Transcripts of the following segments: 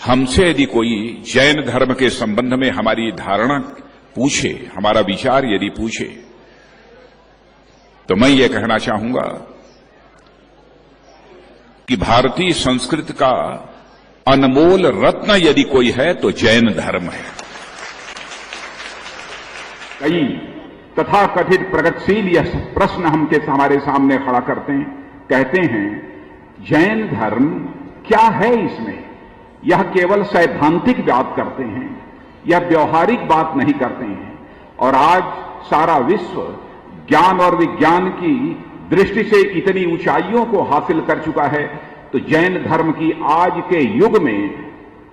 हमसे यदि कोई जैन धर्म के संबंध में हमारी धारणा पूछे, हमारा विचार यदि पूछे, तो मैं ये कहना चाहूंगा कि भारतीय संस्कृति का अनमोल रत्न यदि कोई है तो जैन धर्म है। कई तथाकथित प्रगतिशील यह प्रश्न हमारे सामने खड़ा करते हैं, कहते हैं जैन धर्म क्या है इसमें? यह केवल सैद्धांतिक बात करते हैं, यह व्यवहारिक बात नहीं करते हैं। और आज सारा विश्व ज्ञान और विज्ञान की दृष्टि से इतनी ऊंचाइयों को हासिल कर चुका है, तो जैन धर्म की आज के युग में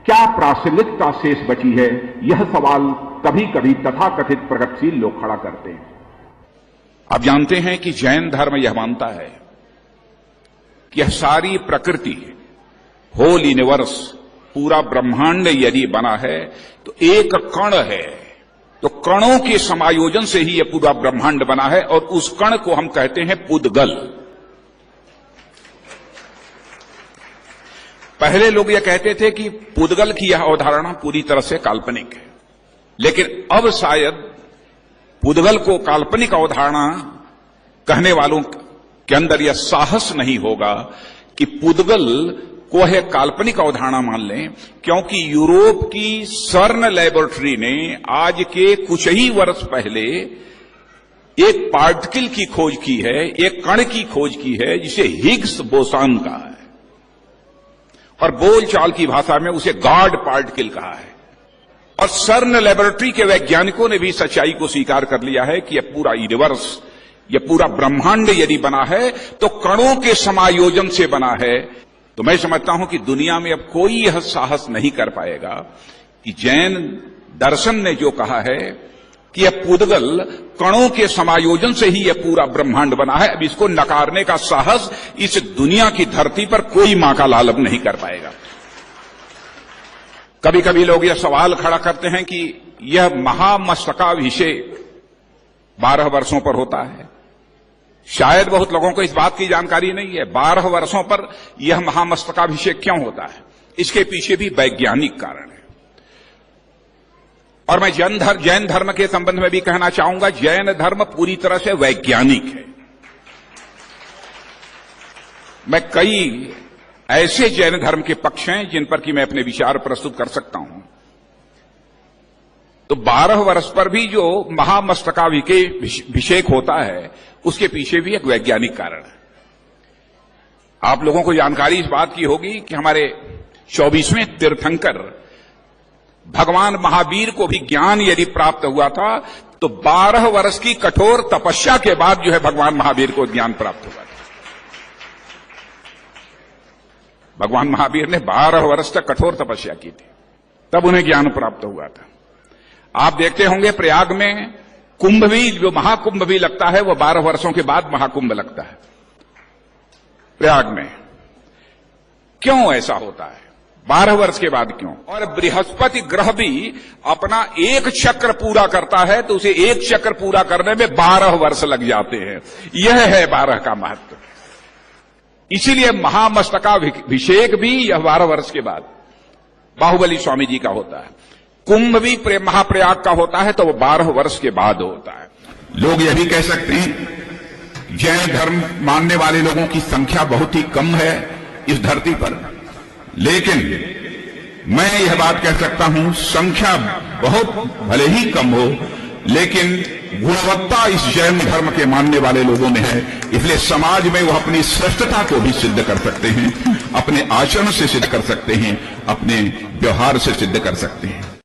क्या प्रासंगिकता शेष बची है? यह सवाल कभी कभी तथाकथित प्रगतिशील लोग खड़ा करते हैं। आप जानते हैं कि जैन धर्म यह मानता है कि यह सारी प्रकृति, होल यूनिवर्स, पूरा ब्रह्मांड यदि बना है तो एक कण है, तो कणों के समायोजन से ही यह पूरा ब्रह्मांड बना है, और उस कण को हम कहते हैं पुद्गल। पहले लोग यह कहते थे कि पुद्गल की यह अवधारणा पूरी तरह से काल्पनिक है, लेकिन अब शायद पुद्गल को काल्पनिक अवधारणा कहने वालों के अंदर यह साहस नहीं होगा कि पुद्गल को है काल्पनिक अवधारणा मान लें, क्योंकि यूरोप की सर्न लैबोरेटरी ने आज के कुछ ही वर्ष पहले एक पार्टिकल की खोज की है, एक कण की खोज की है जिसे हिग्स बोसान कहा है, और बोलचाल की भाषा में उसे गॉड पार्टिकल कहा है। और सर्न लैबोरेटरी के वैज्ञानिकों ने भी सच्चाई को स्वीकार कर लिया है कि यह पूरा यूनिवर्स, यह पूरा ब्रह्मांड यदि बना है तो कणों के समायोजन से बना है। तो मैं समझता हूं कि दुनिया में अब कोई यह साहस नहीं कर पाएगा कि जैन दर्शन ने जो कहा है कि यह पुद्गल कणों के समायोजन से ही यह पूरा ब्रह्मांड बना है, अब इसको नकारने का साहस इस दुनिया की धरती पर कोई मां का लाल अब नहीं कर पाएगा। कभी कभी लोग यह सवाल खड़ा करते हैं कि यह महामस्तकाभिषेक 12 वर्षों पर होता है। शायद बहुत लोगों को इस बात की जानकारी नहीं है 12 वर्षों पर यह महामस्तकाभिषेक क्यों होता है। इसके पीछे भी वैज्ञानिक कारण है। और मैं जैन धर्म के संबंध में भी कहना चाहूंगा, जैन धर्म पूरी तरह से वैज्ञानिक है। मैं कई ऐसे जैन धर्म के पक्ष हैं जिन पर कि मैं अपने विचार प्रस्तुत कर सकता हूं। तो 12 वर्ष पर भी जो महामस्तकाभिषेक होता है उसके पीछे भी एक वैज्ञानिक कारण है। आप लोगों को जानकारी इस बात की होगी कि हमारे 24वें तीर्थंकर भगवान महावीर को भी ज्ञान यदि प्राप्त हुआ था तो 12 वर्ष की कठोर तपस्या के बाद जो है भगवान महावीर को ज्ञान प्राप्त हुआ था। भगवान महावीर ने 12 वर्ष तक कठोर तपस्या की थी, तब उन्हें ज्ञान प्राप्त हुआ था। आप देखते होंगे प्रयाग में कुंभ भी, जो महाकुंभ भी लगता है, वो 12 वर्षों के बाद महाकुंभ लगता है प्रयाग में। क्यों ऐसा होता है? 12 वर्ष के बाद क्यों? और बृहस्पति ग्रह भी अपना एक चक्र पूरा करता है तो उसे एक चक्र पूरा करने में 12 वर्ष लग जाते हैं। यह है 12 का महत्व। इसीलिए महामस्तकाभिषेक भी यह 12 वर्ष के बाद बाहुबली स्वामी जी का होता है। कुंभ भी महाप्रयाग का होता है तो वो 12 वर्ष के बाद होता है। लोग यह भी कह सकते हैं जैन धर्म मानने वाले लोगों की संख्या बहुत ही कम है इस धरती पर, लेकिन मैं यह बात कह सकता हूं संख्या बहुत भले ही कम हो, लेकिन गुणवत्ता इस जैन धर्म के मानने वाले लोगों में है। इसलिए समाज में वो अपनी श्रेष्ठता को भी सिद्ध कर सकते हैं, अपने आचरण से सिद्ध कर सकते हैं, अपने व्यवहार से सिद्ध कर सकते हैं।